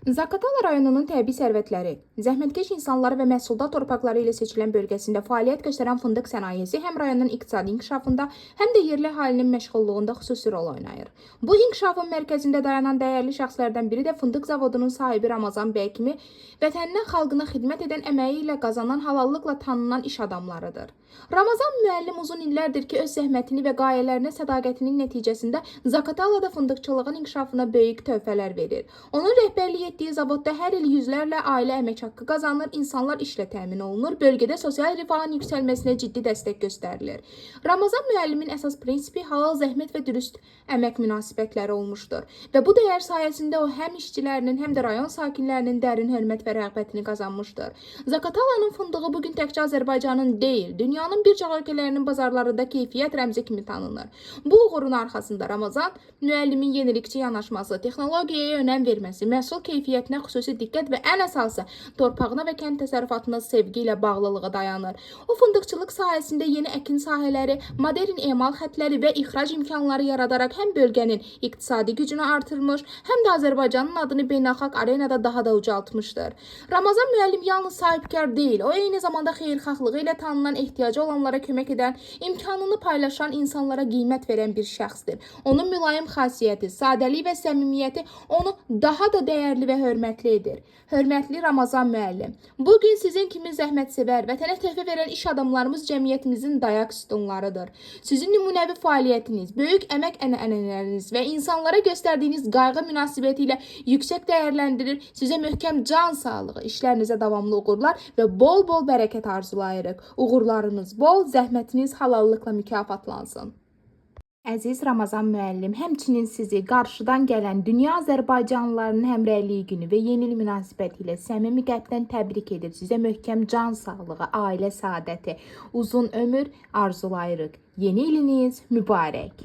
Zaqatala rayonunun təbii sərvətləri, zəhmətkeş insanları və məhsuldar torpaqları ilə seçilən bölgəsində fəaliyyət göstərən fındıq sənayesi həm rayonun iqtisadi inkişafında, həm də yerli əhalinin məşğulluğunda xüsusi rol oynayır. Bu inkişafın mərkəzində dayanan dəyərli şəxslərdən biri də fındıq zavodunun sahibi Ramazan bəy kimi vətəninə, xalqına xidmət edən, əməyi ilə qazanan, halallıqla tanınan iş adamlarıdır. Ramazan müəllim uzun illərdir ki, öz zəhmətini və qayələrinə sədaqətinin nəticəsində Zaqatalada fındıqçılığın inkişafına böyük töhfələr verir. Onun rəhbərlik etdiyi zavodda hər il yüzlərlə ailə əmək haqqı qazanır, insanlar işlə təmin olunur, bölgədə sosial rifahın yüksəlməsinə ciddi dəstək göstərilir. Ramazan müəllimin əsas prinsipi halal zəhmət və dürüst əmək münasibətləri olmuşdur və bu dəyər sayəsində o həm işçilərinin, həm də rayon sakinlərinin dərin hörmət və rəğbətini qazanmışdır. Zaqatalanın fındığı bugün təkcə Azərbaycanın deyil, dünyanın bir çox ölkələrinin bazarlarında keyfiyyət rəmzi kimi tanınır. Bu uğurun arxasında Ramazan müəllimin yenilikçi yanaşması, texnologiyaya önəm verməsi, məhsul keyfiyyətinə xüsusi diqqət və ən əsası torpağına və kənd təsərrüfatına sevgi ilə bağlılığı dayanır. O fındıqçılıq sahəsində yeni əkin sahələri, modern emal xətləri və ixrac imkanları yaradaraq həm bölgənin iqtisadi gücünü artırmış, həm də Azərbaycanın adını beynəlxalq arenada daha da ucaltmışdır. Ramazan müəllim yalnız sahibkar deyil, o eyni zamanda xeyirxahlığı ilə tanınan, ehtiyacı olanlara kömək edən, imkanını paylaşan, insanlara qiymət verən bir şəxsdir. Onun mülayim xasiyyəti, sadəliyi və səmimiyyəti onu daha da dəyərli və hörmətli edir. Hörmətli Ramazan müəllim, bugün sizin kimi zəhmətsevər, vətənə töhfə verən iş adamlarımız cəmiyyətimizin dayaq sütunlarıdır. Sizin nümunəvi fəaliyyətiniz, böyük əmək ənənələriniz və insanlara göstərdiyiniz qayğı münasibəti ilə yüksək dəyərləndirir. Sizə möhkəm can sağlığı, işlərinizə davamlı uğurlar və bol-bol bərəkət arzulayırıq. Uğurlarınız bol, zəhmətiniz halallıqla mükafatlansın. Əziz Ramazan müəllim, həmçinin sizi qarşıdan gələn dünya Azərbaycanlılarının həmrəyliyi günü və yeni il münasibəti ilə səmimi qəlbdən təbrik edir. Sizə möhkəm can sağlığı, ailə saadəti, uzun ömür arzulayırıq. Yeni iliniz mübarək.